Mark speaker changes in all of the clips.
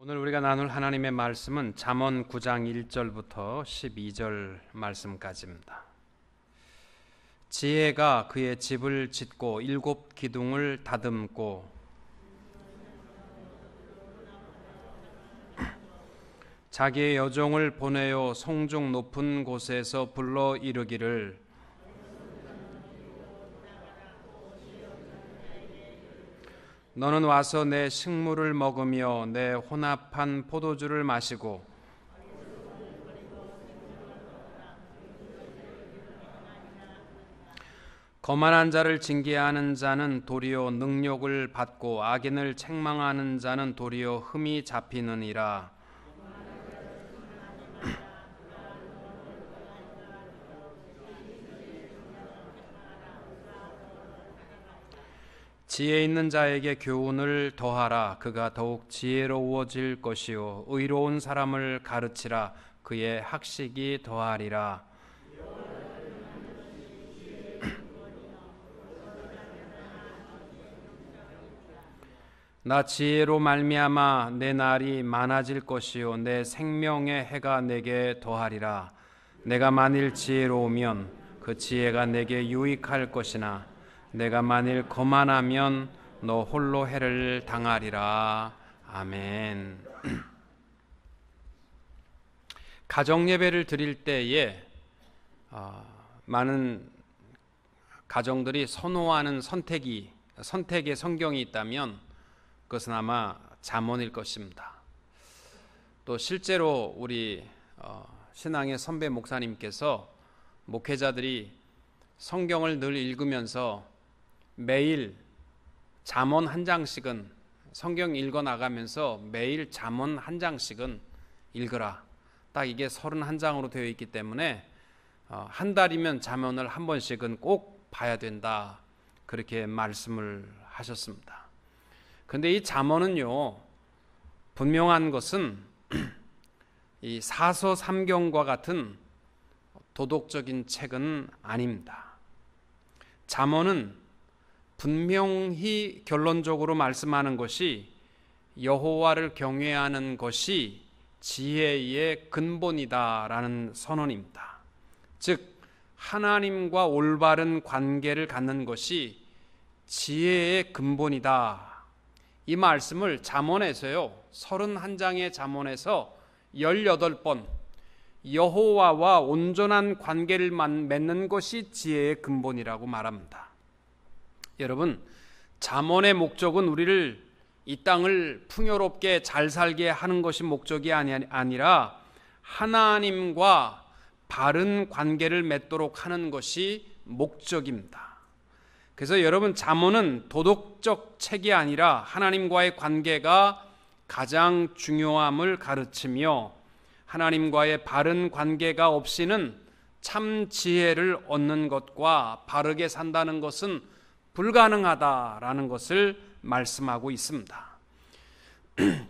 Speaker 1: 오늘 우리가 나눌 하나님의 말씀은 잠언 9장 1절부터 12절 말씀까지입니다. 지혜가 그의 집을 짓고 7 기둥을 다듬고 자기의 여종을 보내어 성중 높은 곳에서 불러 이르기를 너는 와서 내 식물을 먹으며 내 혼합한 포도주를 마시고 거만한 자를 징계하는 자는 도리어 능욕을 받고 악인을 책망하는 자는 도리어 흠이 잡히느니라. 지혜 있는 자에게 교훈을 더하라. 그가 더욱 지혜로워질 것이요 의로운 사람을 가르치라. 그의 학식이 더하리라. 나 지혜로 말미암아 내 날이 많아질 것이요 내 생명의 해가 내게 더하리라. 내가 만일 지혜로우면 그 지혜가 내게 유익할 것이나 내가 만일 거만하면 너 홀로 해를 당하리라. 아멘. 가정예배를 드릴 때에 많은 가정들이 선호하는 선택의 성경이 있다면 그것은 아마 잠언일 것입니다. 또 실제로 우리 신앙의 선배 목사님께서 목회자들이 성경을 늘 읽으면서 매일 잠언 한 장씩은 성경 읽어 나가면서 매일 잠언 한 장씩은 읽으라. 딱 이게 31장으로 되어 있기 때문에 한 달이면 잠언을 한 번씩은 꼭 봐야 된다. 그렇게 말씀을 하셨습니다. 그런데 이 잠언은요, 분명한 것은 이 사서삼경과 같은 도덕적인 책은 아닙니다. 잠언은 분명히 결론적으로 말씀하는 것이 여호와를 경외하는 것이 지혜의 근본이다라는 선언입니다. 즉 하나님과 올바른 관계를 갖는 것이 지혜의 근본이다. 이 말씀을 잠언에서요 31장의 잠언에서 18번 여호와와 온전한 관계를 맺는 것이 지혜의 근본이라고 말합니다. 여러분, 잠언의 목적은 우리를 이 땅을 풍요롭게 잘 살게 하는 것이 목적이 아니라 하나님과 바른 관계를 맺도록 하는 것이 목적입니다. 그래서 여러분, 잠언은 도덕적 책이 아니라 하나님과의 관계가 가장 중요함을 가르치며 하나님과의 바른 관계가 없이는 참 지혜를 얻는 것과 바르게 산다는 것은 불가능하다라는 것을 말씀하고 있습니다.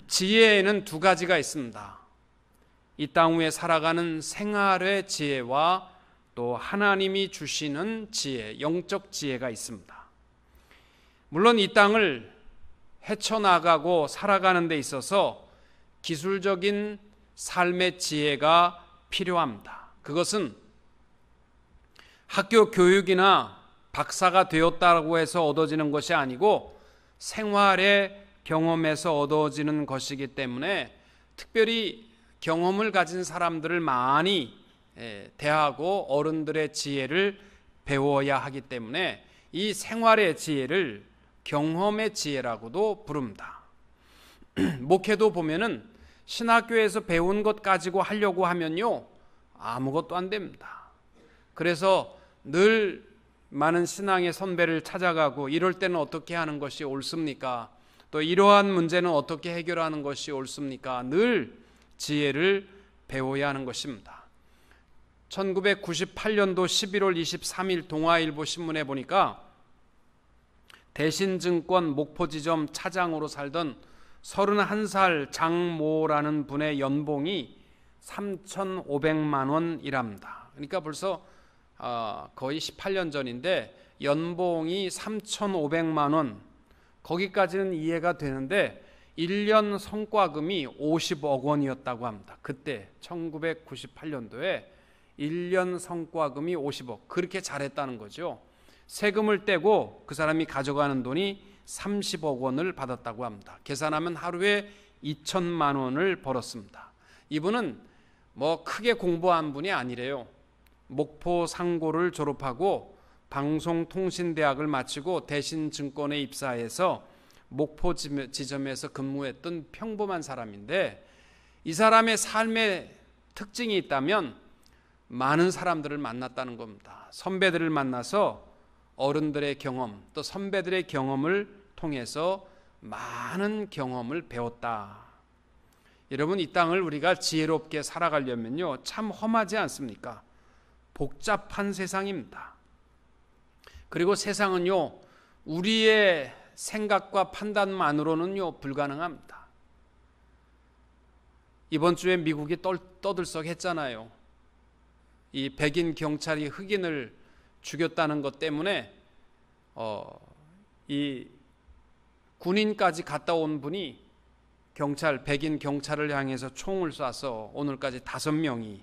Speaker 1: 지혜에는 두 가지가 있습니다. 이 땅 위에 살아가는 생활의 지혜와 또 하나님이 주시는 지혜, 영적 지혜가 있습니다. 물론 이 땅을 헤쳐나가고 살아가는 데 있어서 기술적인 삶의 지혜가 필요합니다. 그것은 학교 교육이나 박사가 되었다고 해서 얻어지는 것이 아니고 생활의 경험에서 얻어지는 것이기 때문에 특별히 경험을 가진 사람들을 많이 대하고 어른들의 지혜를 배워야 하기 때문에 이 생활의 지혜를 경험의 지혜라고도 부릅니다. 목회도 보면은 신학교에서 배운 것 가지고 하려고 하면요 아무것도 안 됩니다. 그래서 늘 많은 신앙의 선배를 찾아가고 이럴 때는 어떻게 하는 것이 옳습니까? 또 이러한 문제는 어떻게 해결하는 것이 옳습니까? 늘 지혜를 배워야 하는 것입니다. 1998년도 11월 23일 동아일보 신문에 보니까 대신증권 목포지점 차장으로 살던 31살 장모라는 분의 연봉이 3,500만 원이랍니다. 그러니까 벌써 거의 18년 전인데 연봉이 3,500만 원, 거기까지는 이해가 되는데 1년 성과금이 50억 원이었다고 합니다. 그때 1998년도에 1년 성과금이 50억, 그렇게 잘했다는 거죠. 세금을 떼고 그 사람이 가져가는 돈이 30억 원을 받았다고 합니다. 계산하면 하루에 2천만 원을 벌었습니다. 이분은 뭐 크게 공부한 분이 아니래요. 목포 상고를 졸업하고 방송통신대학을 마치고 대신증권에 입사해서 목포 지점에서 근무했던 평범한 사람인데, 이 사람의 삶의 특징이 있다면 많은 사람들을 만났다는 겁니다. 선배들을 만나서 어른들의 경험, 또 선배들의 경험을 통해서 많은 경험을 배웠다. 여러분, 이 땅을 우리가 지혜롭게 살아가려면요, 참 험하지 않습니까? 복잡한 세상입니다. 그리고 세상은요, 우리의 생각과 판단만으로는요 불가능합니다. 이번 주에 미국이 떠들썩했잖아요. 이 백인 경찰이 흑인을 죽였다는 것 때문에 이 군인까지 갔다 온 분이 백인 경찰을 향해서 총을 쏴서 오늘까지 5명이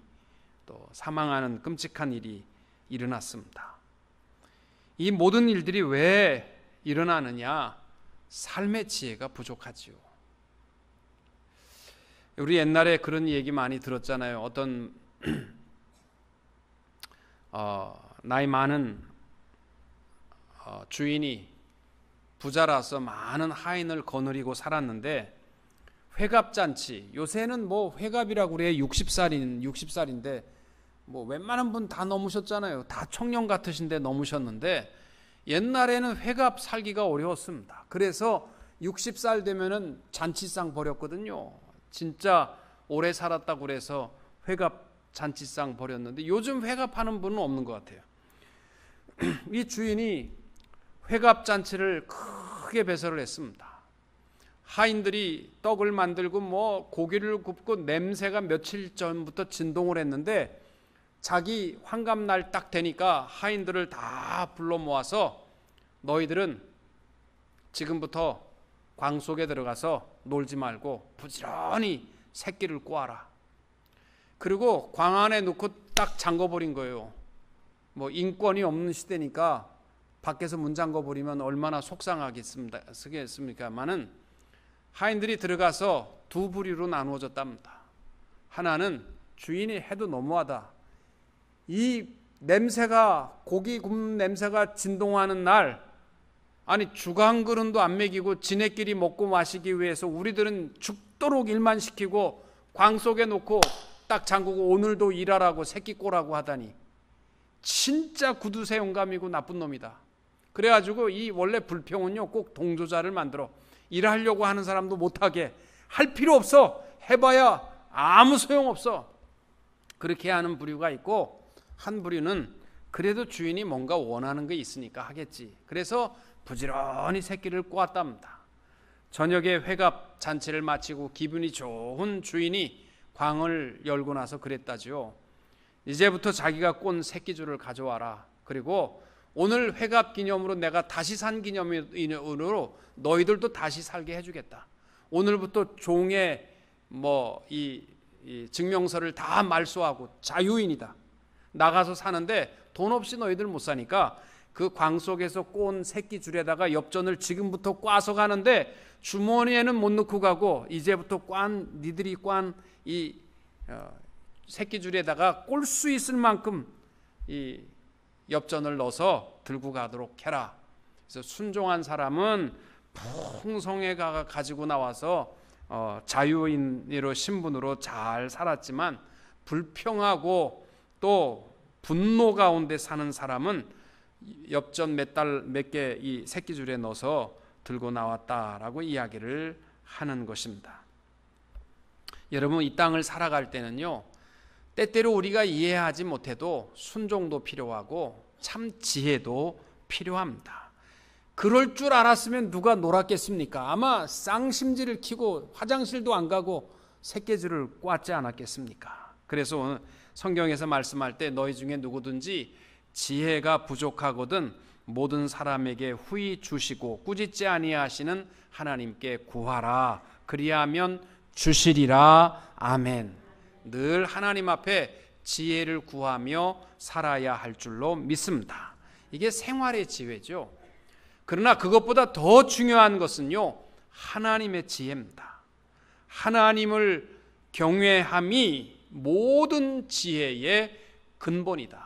Speaker 1: 또 사망하는 끔찍한 일이 일어났습니다. 이 모든 일들이 왜 일어나느냐? 삶의 지혜가 부족하지요. 우리 옛날에 그런 얘기 많이 들었잖아요. 어떤 나이 많은 주인이 부자라서 많은 하인을 거느리고 살았는데 회갑잔치, 요새는 뭐 회갑이라고 그래 60살인데 뭐 웬만한 분 다 넘으셨잖아요. 다 청년 같으신데 넘으셨는데 옛날에는 회갑 살기가 어려웠습니다. 그래서 60살 되면은 잔치상 벌였거든요. 진짜 오래 살았다고 그래서 회갑 잔치상 벌였는데 요즘 회갑하는 분은 없는 것 같아요. 이 주인이 회갑 잔치를 크게 배설을 했습니다. 하인들이 떡을 만들고 뭐 고기를 굽고 냄새가 며칠 전부터 진동을 했는데 자기 환갑날 딱 되니까 하인들을 다 불러 모아서 너희들은 지금부터 광 속에 들어가서 놀지 말고 부지런히 새끼를 꼬아라. 그리고 광 안에 넣고 딱 잠궈버린 거예요. 뭐 인권이 없는 시대니까 밖에서 문 잠궈버리면 얼마나 속상하겠습니까만은 하인들이 들어가서 두 부류로 나누어졌답니다. 하나는 주인이 해도 너무하다. 이 냄새가, 고기 굽는 냄새가 진동하는 날, 아니 죽 한 그릇도 안 먹이고 지네끼리 먹고 마시기 위해서 우리들은 죽도록 일만 시키고 광 속에 놓고 딱 잠그고 오늘도 일하라고 새끼 꼬라고 하다니 진짜 구두쇠 영감이고 나쁜 놈이다. 그래가지고 이 원래 불평은요 꼭 동조자를 만들어 일하려고 하는 사람도 못하게 할 필요 없어. 해봐야 아무 소용없어. 그렇게 하는 부류가 있고, 한 부류는 그래도 주인이 뭔가 원하는 게 있으니까 하겠지. 그래서 부지런히 새끼를 꼬았답니다. 저녁에 회갑 잔치를 마치고 기분이 좋은 주인이 광을 열고 나서 그랬다지요. 이제부터 자기가 꼰 새끼줄을 가져와라. 그리고 오늘 회갑 기념으로 내가 다시 산 기념으로 너희들도 다시 살게 해주겠다. 오늘부터 종의 이 증명서를 다 말소하고 자유인이다. 나가서 사는데 돈 없이 너희들 못 사니까 그 광 속에서 꼰 새끼 줄에다가 엽전을 지금부터 꽈서 가는데 주머니에는 못 넣고 가고 이제부터 니들이 꽌 이 새끼 줄에다가 꼴 수 있을 만큼 이 엽전을 넣어서 들고 가도록 해라. 그래서 순종한 사람은 풍성에 가지고 나와서 자유인으로 신분으로 잘 살았지만 불평하고 또 분노 가운데 사는 사람은 엽전 몇 개 이 새끼줄에 넣어서 들고 나왔다라고 이야기를 하는 것입니다. 여러분, 이 땅을 살아갈 때는요, 때때로 우리가 이해하지 못해도 순종도 필요하고 참 지혜도 필요합니다. 그럴 줄 알았으면 누가 놀았겠습니까? 아마 쌍심지를 키고 화장실도 안 가고 새끼줄을 꽈지 않았겠습니까? 그래서 오늘 성경에서 말씀할 때 너희 중에 누구든지 지혜가 부족하거든 모든 사람에게 후히 주시고 꾸짖지 아니하시는 하나님께 구하라, 그리하면 주시리라. 아멘. 늘 하나님 앞에 지혜를 구하며 살아야 할 줄로 믿습니다. 이게 생활의 지혜죠. 그러나 그것보다 더 중요한 것은요, 하나님의 지혜입니다. 하나님을 경외함이 모든 지혜의 근본이다.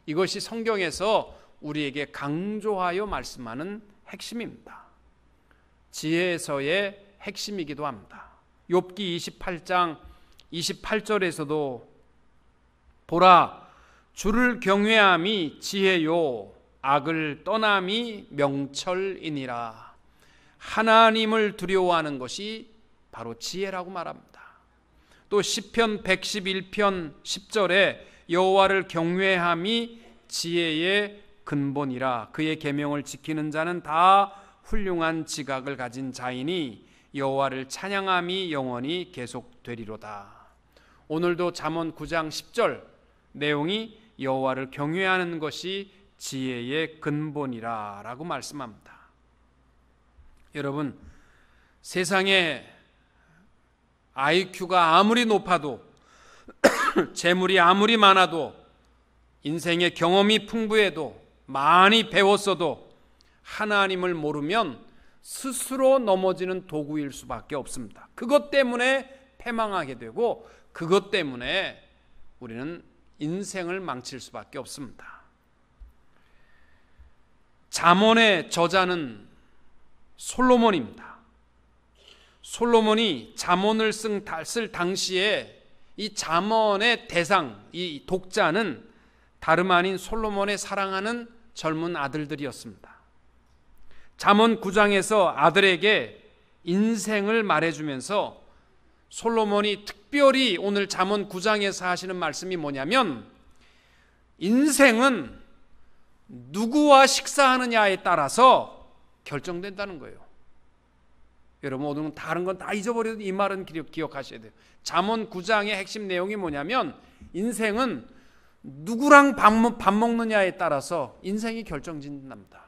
Speaker 1: 이것이 성경에서 우리에게 강조하여 말씀하는 핵심입니다. 지혜에서의 핵심이기도 합니다. 욥기 28장 28절에서도 보라, 주를 경외함이 지혜요 악을 떠남이 명철이니라. 하나님을 두려워하는 것이 바로 지혜라고 말합니다. 또 시편 111편 10절에 여호와를 경외함이 지혜의 근본이라. 그의 계명을 지키는 자는 다 훌륭한 지각을 가진 자이니 여호와를 찬양함이 영원히 계속되리로다. 오늘도 잠언 9장 10절 내용이 여호와를 경외하는 것이 지혜의 근본이라 라고 말씀합니다. 여러분, 세상에 IQ가 아무리 높아도 재물이 아무리 많아도 인생의 경험이 풍부해도 많이 배웠어도 하나님을 모르면 스스로 넘어지는 도구일 수밖에 없습니다. 그것 때문에 패망하게 되고 그것 때문에 우리는 인생을 망칠 수밖에 없습니다. 잠언의 저자는 솔로몬입니다. 솔로몬이 잠언을 쓸 당시에 이 잠언의 대상, 이 독자는 다름 아닌 솔로몬의 사랑하는 젊은 아들들이었습니다. 잠언 9장에서 아들에게 인생을 말해주면서 솔로몬이 특별히 오늘 잠언 9장에서 하시는 말씀이 뭐냐면, 인생은 누구와 식사하느냐에 따라서 결정된다는 거예요. 여러분, 오늘은 다른 건 다 잊어버려도 이 말은 기억하셔야 돼요. 잠언 9장의 핵심 내용이 뭐냐면, 인생은 누구랑 밥 먹느냐에 따라서 인생이 결정짓는답니다.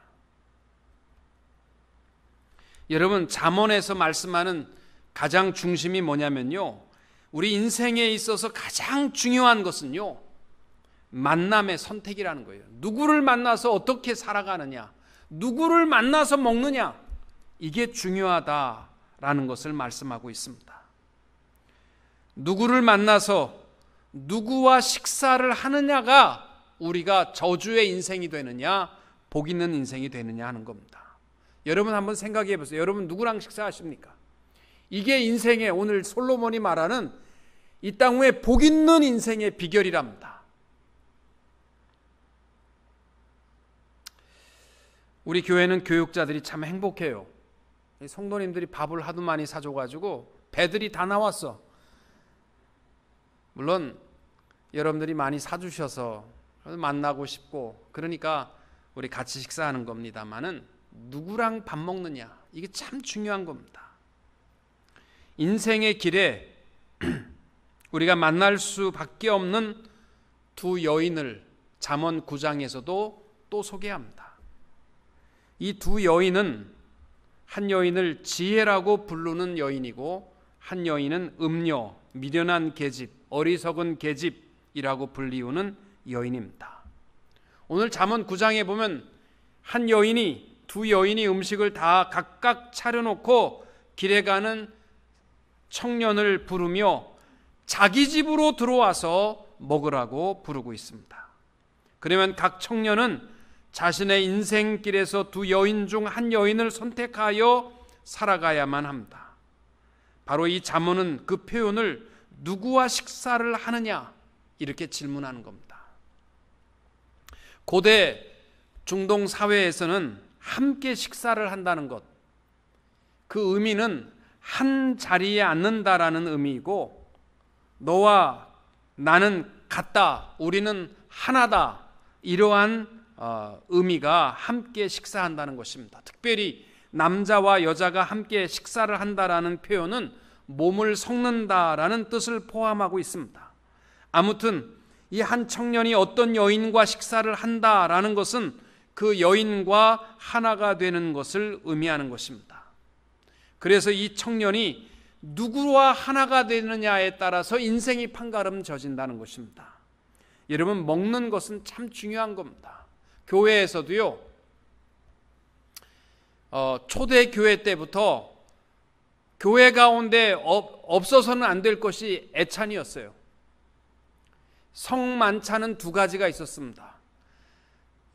Speaker 1: 여러분, 잠언에서 말씀하는 가장 중심이 뭐냐면요, 우리 인생에 있어서 가장 중요한 것은요, 만남의 선택이라는 거예요. 누구를 만나서 어떻게 살아가느냐, 누구를 만나서 먹느냐, 이게 중요하다라는 것을 말씀하고 있습니다. 누구를 만나서 누구와 식사를 하느냐가 우리가 저주의 인생이 되느냐 복 있는 인생이 되느냐 하는 겁니다. 여러분 한번 생각해 보세요. 여러분 누구랑 식사하십니까? 이게 인생의, 오늘 솔로몬이 말하는 이 땅 위에 복 있는 인생의 비결이랍니다. 우리 교회는 교육자들이 참 행복해요. 성도님들이 밥을 하도 많이 사줘가지고 배들이 다 나왔어. 물론 여러분들이 많이 사주셔서 만나고 싶고 그러니까 우리 같이 식사하는 겁니다만은 누구랑 밥 먹느냐, 이게 참 중요한 겁니다. 인생의 길에 우리가 만날 수밖에 없는 두 여인을 잠언 9장에서도 또 소개합니다. 이 두 여인은 한 여인을 지혜라고 부르는 여인이고 한 여인은 음녀, 미련한 계집, 어리석은 계집이라고 불리우는 여인입니다. 오늘 잠언 9장에 보면 두 여인이 음식을 다 각각 차려놓고 길에 가는 청년을 부르며 자기 집으로 들어와서 먹으라고 부르고 있습니다. 그러면 각 청년은 자신의 인생길에서 두 여인 중 한 여인을 선택하여 살아가야만 합니다. 바로 이 잠언은 그 표현을 누구와 식사를 하느냐 이렇게 질문하는 겁니다. 고대 중동 사회에서는 함께 식사를 한다는 것, 그 의미는 한 자리에 앉는다라는 의미이고, 너와 나는 같다, 우리는 하나다, 이러한 의미가 함께 식사한다는 것입니다. 특별히 남자와 여자가 함께 식사를 한다라는 표현은 몸을 섞는다라는 뜻을 포함하고 있습니다. 아무튼 이 한 청년이 어떤 여인과 식사를 한다라는 것은 그 여인과 하나가 되는 것을 의미하는 것입니다. 그래서 이 청년이 누구와 하나가 되느냐에 따라서 인생이 판가름져진다는 것입니다. 여러분, 먹는 것은 참 중요한 겁니다. 교회에서도요, 초대 교회 때부터 교회 가운데 없어서는 안 될 것이 애찬이었어요. 성만찬은 두 가지가 있었습니다.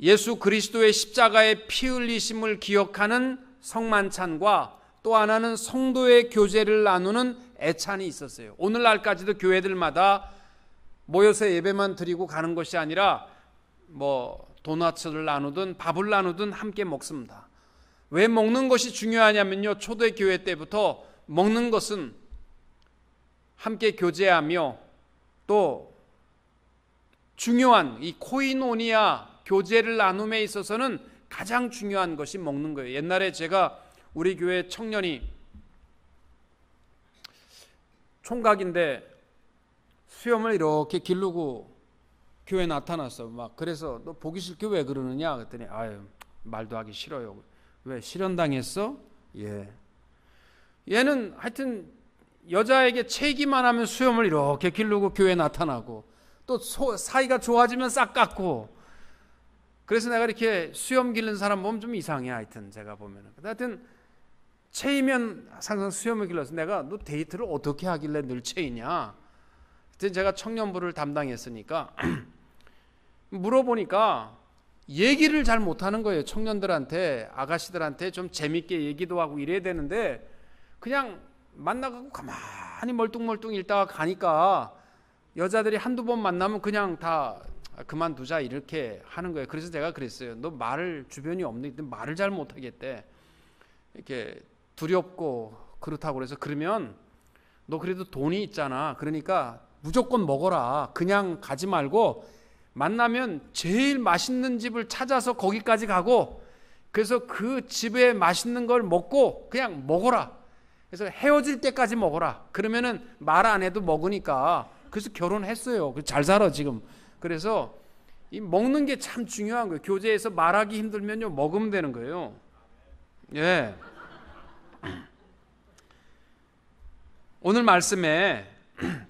Speaker 1: 예수 그리스도의 십자가의 피 흘리심을 기억하는 성만찬과 또 하나는 성도의 교제를 나누는 애찬이 있었어요. 오늘날까지도 교회들마다 모여서 예배만 드리고 가는 것이 아니라 도넛을 나누든 밥을 나누든 함께 먹습니다. 왜 먹는 것이 중요하냐면요, 초대교회 때부터 먹는 것은 함께 교제하며 또 중요한 이 코이노니아 교제를 나눔에 있어서는 가장 중요한 것이 먹는 거예요. 옛날에 제가 우리 교회 청년이 총각인데 수염을 이렇게 기르고 교회에 나타났어. 그래서 너 보기 싫게 왜 그러느냐 그랬더니 말도 하기 싫어요. 왜 실현당했어? 예. 얘는 하여튼 여자에게 채기만 하면 수염을 이렇게 기르고 교회에 나타나고 또 사이가 좋아지면 싹 깎고. 그래서 내가 이렇게 수염 기른 사람 보면 좀 이상해. 하여튼 제가 보면은. 하여튼 채이면 항상 수염을 길러서 내가 너 데이트를 어떻게 하길래 늘 채이냐. 그때 제가 청년부를 담당했으니까 물어보니까 얘기를 잘 못하는 거예요. 청년들한테, 아가씨들한테 좀 재밌게 얘기도 하고 이래야 되는데 그냥 만나고 가만히 멀뚱멀뚱 읽다가 가니까 여자들이 한두 번 만나면 그냥 다 그만두자 이렇게 하는 거예요. 그래서 제가 그랬어요. 너 말을 주변이 없는데 말을 잘 못하겠대. 이렇게 두렵고 그렇다고 그래서 그러면 너 그래도 돈이 있잖아. 그러니까 무조건 먹어라. 그냥 가지 말고 만나면 제일 맛있는 집을 찾아서 거기까지 가고 그래서 그 집에 맛있는 걸 먹고 그냥 먹어라. 그래서 헤어질 때까지 먹어라. 그러면은 말 안 해도 먹으니까. 그래서 결혼했어요. 잘 살아 지금. 그래서 이 먹는 게 참 중요한 거예요. 교제에서 말하기 힘들면요 먹으면 되는 거예요. 예. 오늘 말씀에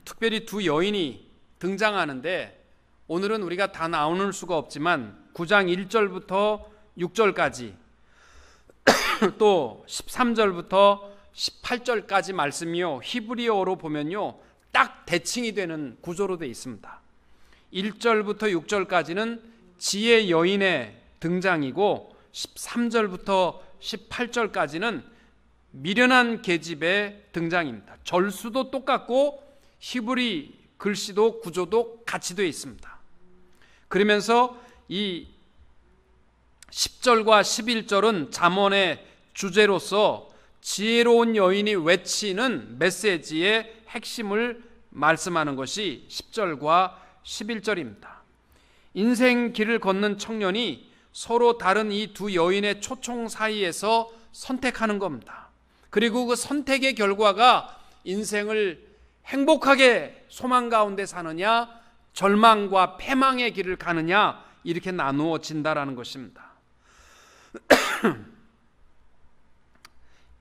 Speaker 1: 특별히 두 여인이 등장하는데 오늘은 우리가 다 나눌 수가 없지만 9장 1절부터 6절까지 또 13절부터 18절까지 말씀이요 히브리어로 보면요 딱 대칭이 되는 구조로 되어 있습니다. 1절부터 6절까지는 지혜 여인의 등장이고 13절부터 18절까지는 미련한 계집의 등장입니다. 절수도 똑같고 히브리 글씨도 구조도 같이 되어 있습니다. 그러면서 이 10절과 11절은 잠언의 주제로서 지혜로운 여인이 외치는 메시지의 핵심을 말씀하는 것이 10절과 11절입니다. 인생 길을 걷는 청년이 서로 다른 이 두 여인의 초청 사이에서 선택하는 겁니다. 그리고 그 선택의 결과가 인생을 행복하게 소망 가운데 사느냐 절망과 패망의 길을 가느냐 이렇게 나누어진다라는 것입니다.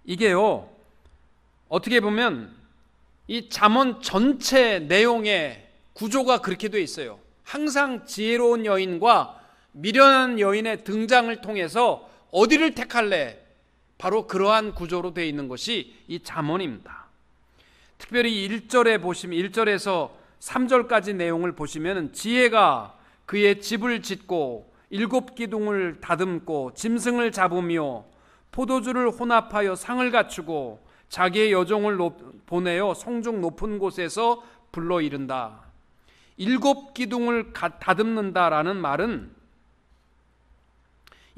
Speaker 1: 이게요 어떻게 보면 이 잠언 전체 내용의 구조가 그렇게 되어 있어요. 항상 지혜로운 여인과 미련한 여인의 등장을 통해서 어디를 택할래? 바로 그러한 구조로 되어 있는 것이 이 잠언입니다. 특별히 1절에 보시면 1절에서 3절까지 내용을 보시면 지혜가 그의 집을 짓고 7 기둥을 다듬고 짐승을 잡으며 포도주를 혼합하여 상을 갖추고 자기의 여종을 보내어 성중 높은 곳에서 불러 이른다. 7 기둥을 다듬는다라는 말은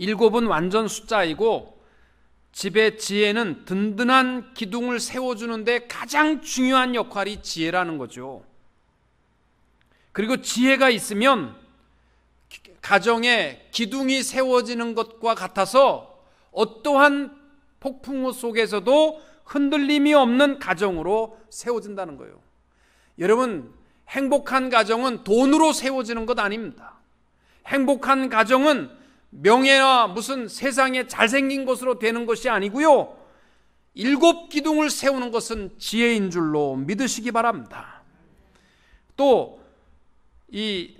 Speaker 1: 7은 완전 숫자이고 집의 지혜는 든든한 기둥을 세워주는데 가장 중요한 역할이 지혜라는 거죠. 그리고 지혜가 있으면 가정에 기둥이 세워지는 것과 같아서 어떠한 폭풍우 속에서도 흔들림이 없는 가정으로 세워진다는 거예요. 여러분, 행복한 가정은 돈으로 세워지는 것 아닙니다. 행복한 가정은 명예나 무슨 세상에 잘생긴 것으로 되는 것이 아니고요. 7 기둥을 세우는 것은 지혜인 줄로 믿으시기 바랍니다. 또 이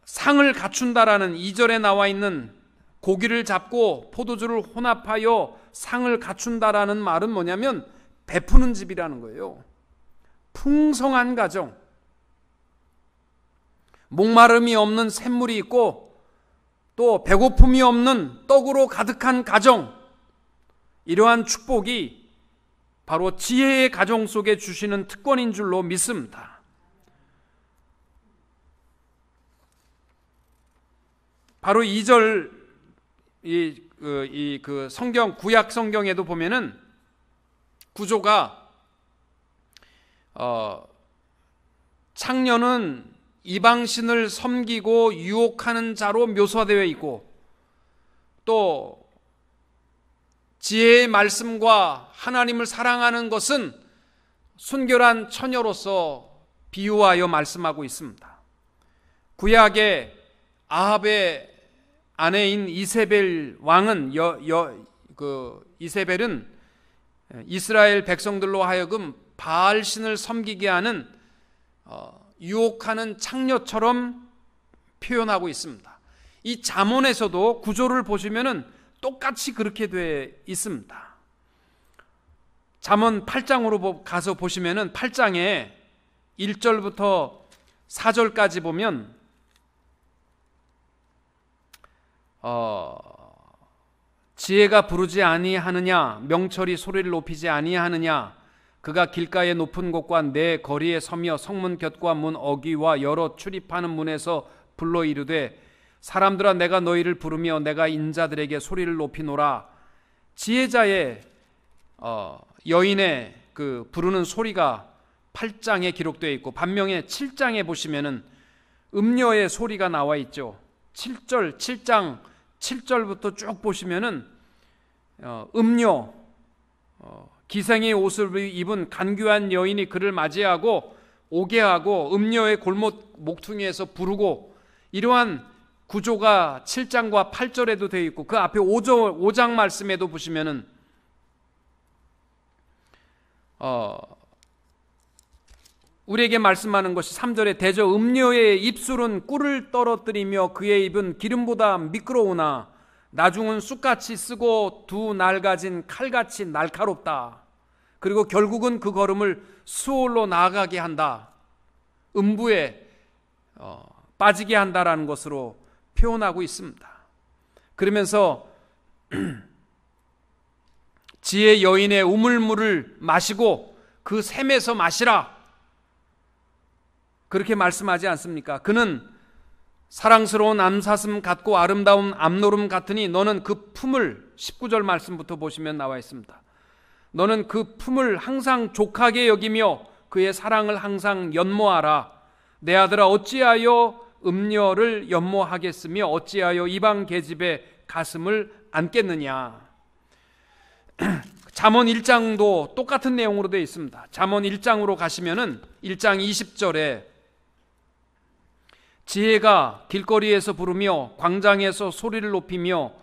Speaker 1: 상을 갖춘다라는 2절에 나와 있는 고기를 잡고 포도주를 혼합하여 상을 갖춘다라는 말은 뭐냐면 베푸는 집이라는 거예요. 풍성한 가정, 목마름이 없는 샘물이 있고 또 배고픔이 없는 떡으로 가득한 가정, 이러한 축복이 바로 지혜의 가정 속에 주시는 특권인 줄로 믿습니다. 바로 2절 그 성경, 구약 성경에도 보면은 구조가 창녀는 이방신을 섬기고 유혹하는 자로 묘사되어 있고, 또 지혜의 말씀과 하나님을 사랑하는 것은 순결한 처녀로서 비유하여 말씀하고 있습니다. 구약의 아합의 아내인 이세벨 왕은 이세벨은 이스라엘 백성들로 하여금 바알신을 섬기게 하는 유혹하는 창녀처럼 표현하고 있습니다. 이 잠언에서도 구조를 보시면은 똑같이 그렇게 되어 있습니다. 잠언 8장으로 가서 보시면은 8장에 1절부터 4절까지 보면 지혜가 부르지 아니하느냐, 명철이 소리를 높이지 아니하느냐, 그가 길가의 높은 곳과 내 거리에 서며 성문 곁과 문 어귀와 여러 출입하는 문에서 불러 이르되, 사람들아 내가 너희를 부르며 내가 인자들에게 소리를 높이노라. 지혜자의 여인의 그 부르는 소리가 8장에 기록되어 있고, 반면에 7장에 보시면은 음녀의 소리가 나와 있죠. 7장 7절부터 쭉 보시면은 음녀, 기생의 옷을 입은 간교한 여인이 그를 맞이하고 오게 하고 음녀의 골목 목퉁이에서 부르고, 이러한 구조가 7장과 8절에도 되어 있고, 그 앞에 5장 말씀에도 보시면은 우리에게 말씀하는 것이 3절에 대저 음녀의 입술은 꿀을 떨어뜨리며 그의 입은 기름보다 미끄러우나 나중은 쑥같이 쓰고 두 날 가진 칼같이 날카롭다. 그리고 결국은 그 걸음을 수월로 나아가게 한다. 음부에 빠지게 한다라는 것으로 표현하고 있습니다. 그러면서 지혜 여인의 우물물을 마시고 그 샘에서 마시라, 그렇게 말씀하지 않습니까? 그는 사랑스러운 암사슴 같고 아름다운 암노름 같으니 너는 그 품을, 19절 말씀부터 보시면 나와 있습니다. 너는 그 품을 항상 족하게 여기며 그의 사랑을 항상 연모하라. 내 아들아 어찌하여 음녀를 연모하겠으며 어찌하여 이방 계집의 가슴을 안겠느냐. 잠언 1장도 똑같은 내용으로 되어 있습니다. 잠언 1장으로 가시면은 1장 20절에 지혜가 길거리에서 부르며 광장에서 소리를 높이며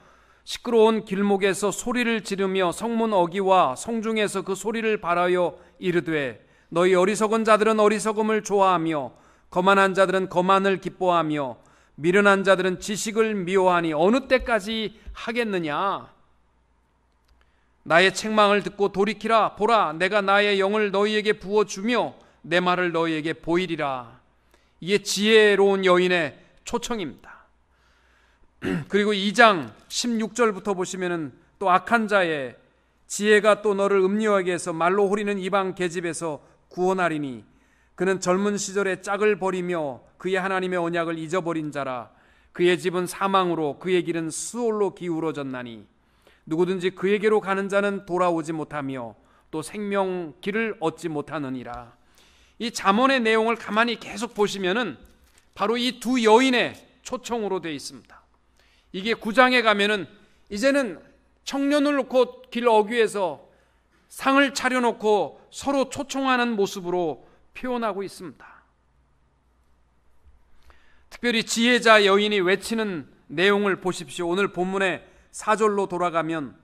Speaker 1: 시끄러운 길목에서 소리를 지르며 성문 어귀와 성중에서 그 소리를 발하여 이르되, 너희 어리석은 자들은 어리석음을 좋아하며 거만한 자들은 거만을 기뻐하며 미련한 자들은 지식을 미워하니 어느 때까지 하겠느냐. 나의 책망을 듣고 돌이키라. 보라, 내가 나의 영을 너희에게 부어주며 내 말을 너희에게 보이리라. 이게 지혜로운 여인의 초청입니다. 그리고 2장 16절부터 보시면은 또 악한 자의 지혜가 또 너를 음녀에게 해서 말로 호리는 이방 계집에서 구원하리니 그는 젊은 시절에 짝을 버리며 그의 하나님의 언약을 잊어버린 자라. 그의 집은 사망으로 그의 길은 수올로 기울어졌나니 누구든지 그에게로 가는 자는 돌아오지 못하며 또 생명 길을 얻지 못하느니라. 이 잠언의 내용을 가만히 계속 보시면은 바로 이 두 여인의 초청으로 되어 있습니다. 이게 9장에 가면은 이제는 청년을 놓고 길 어귀에서 상을 차려놓고 서로 초청하는 모습으로 표현하고 있습니다. 특별히 지혜자 여인이 외치는 내용을 보십시오. 오늘 본문의 4절로 돌아가면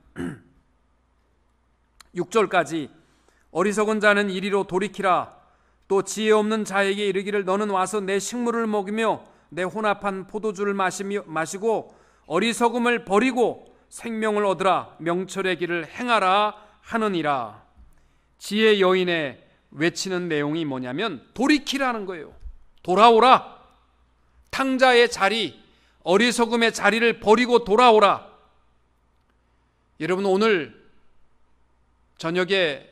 Speaker 1: 6절까지 어리석은 자는 이리로 돌이키라. 또 지혜 없는 자에게 이르기를 너는 와서 내 식물을 먹으며 내 혼합한 포도주를 마시고 어리석음을 버리고 생명을 얻으라. 명철의 길을 행하라 하느니라. 지혜 여인의 외치는 내용이 뭐냐면 돌이키라는 거예요. 돌아오라. 탕자의 자리, 어리석음의 자리를 버리고 돌아오라. 여러분, 오늘 저녁에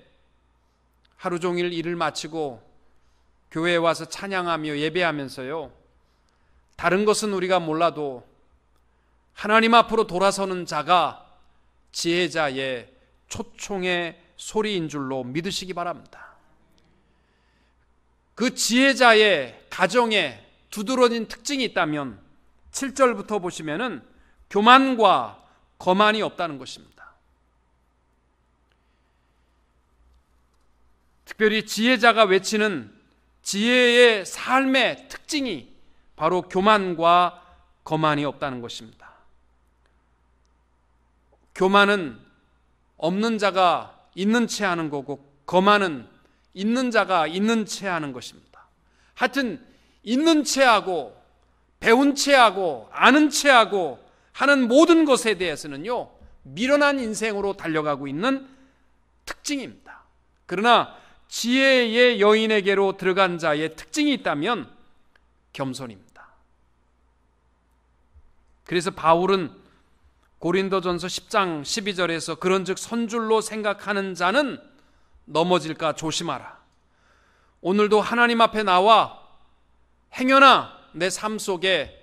Speaker 1: 하루 종일 일을 마치고 교회에 와서 찬양하며 예배하면서요, 다른 것은 우리가 몰라도 하나님 앞으로 돌아서는 자가 지혜자의 초청의 소리인 줄로 믿으시기 바랍니다. 그 지혜자의 가정에 두드러진 특징이 있다면 7절부터 보시면은 교만과 거만이 없다는 것입니다. 특별히 지혜자가 외치는 지혜의 삶의 특징이 바로 교만과 거만이 없다는 것입니다. 교만은 없는 자가 있는 채 하는 거고, 거만은 있는 자가 있는 채 하는 것입니다. 하여튼 있는 채 하고 배운 채 하고 아는 채 하고 하는 모든 것에 대해서는요, 미련한 인생으로 달려가고 있는 특징입니다. 그러나 지혜의 여인에게로 들어간 자의 특징이 있다면 겸손입니다. 그래서 바울은 고린도전서 10장 12절에서 그런즉 선줄로 생각하는 자는 넘어질까 조심하라. 오늘도 하나님 앞에 나와 행여나 내 삶 속에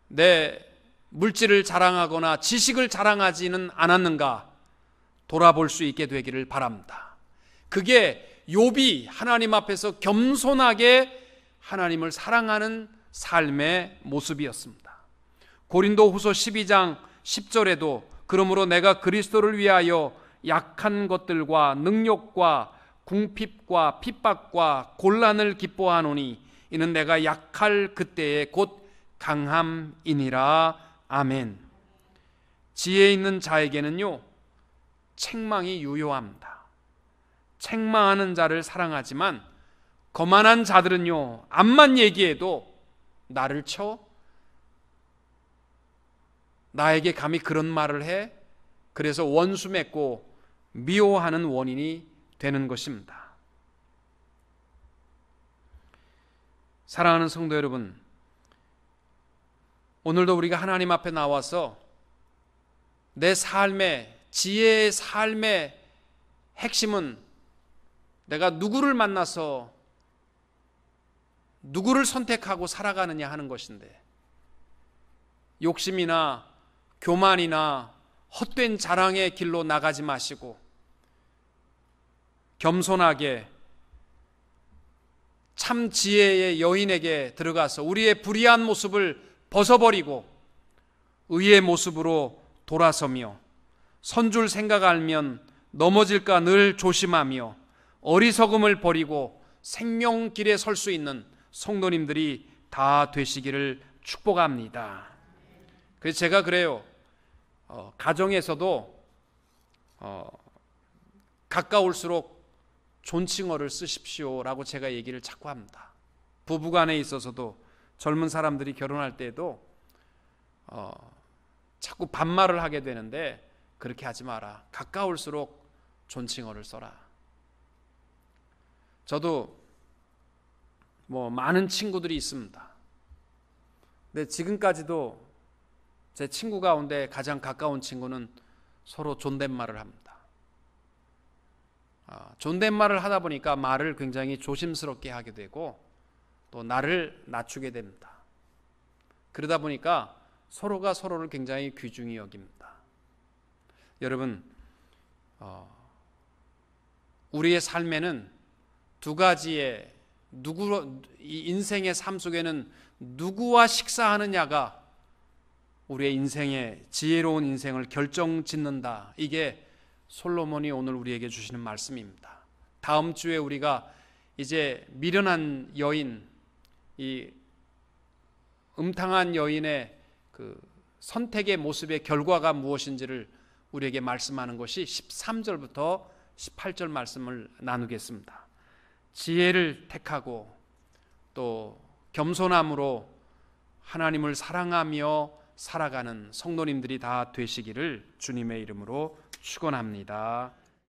Speaker 1: 내 물질을 자랑하거나 지식을 자랑하지는 않았는가 돌아볼 수 있게 되기를 바랍니다. 그게 욥이 하나님 앞에서 겸손하게 하나님을 사랑하는 삶의 모습이었습니다. 고린도후서 12장 10절에도 그러므로 내가 그리스도를 위하여 약한 것들과 능욕과 궁핍과 핍박과 곤란을 기뻐하노니 이는 내가 약할 그때에 곧 강함이니라. 아멘. 지혜 있는 자에게는요, 책망이 유효합니다. 책망하는 자를 사랑하지만 거만한 자들은요, 암만 얘기해도 나를 쳐? 나에게 감히 그런 말을 해? 그래서 원수 맺고 미워하는 원인이 되는 것입니다. 사랑하는 성도 여러분, 오늘도 우리가 하나님 앞에 나와서 내 삶의, 지혜의 삶의 핵심은 내가 누구를 만나서 누구를 선택하고 살아가느냐 하는 것인데, 욕심이나 교만이나 헛된 자랑의 길로 나가지 마시고 겸손하게 참 지혜의 여인에게 들어가서 우리의 불의한 모습을 벗어버리고 의의 모습으로 돌아서며 선줄 생각 알면 넘어질까 늘 조심하며 어리석음을 버리고 생명길에 설 수 있는 성도님들이 다 되시기를 축복합니다. 그래서 제가 그래요. 가정에서도 가까울수록 존칭어를 쓰십시오라고 제가 얘기를 자꾸 합니다. 부부간에 있어서도 젊은 사람들이 결혼할 때에도 자꾸 반말을 하게 되는데 그렇게 하지 마라. 가까울수록 존칭어를 써라. 저도 많은 친구들이 있습니다. 근데 지금까지도 제 친구 가운데 가장 가까운 친구는 서로 존댓말을 합니다. 존댓말을 하다 보니까 말을 굉장히 조심스럽게 하게 되고 또 나를 낮추게 됩니다. 그러다 보니까 서로가 서로를 굉장히 귀중히 여깁니다. 여러분, 우리의 삶에는 두 가지의 이 인생의 삶 속에는 누구와 식사하느냐가 우리의 인생의 지혜로운 인생을 결정짓는다. 이게 솔로몬이 오늘 우리에게 주시는 말씀입니다. 다음 주에 우리가 이제 미련한 여인, 이 음탕한 여인의 그 선택의 모습의 결과가 무엇인지를 우리에게 말씀하는 것이 13절부터 18절 말씀을 나누겠습니다. 지혜를 택하고 또 겸손함으로 하나님을 사랑하며 살아가는 성도님들이 다 되시기를 주님의 이름으로 축원합니다.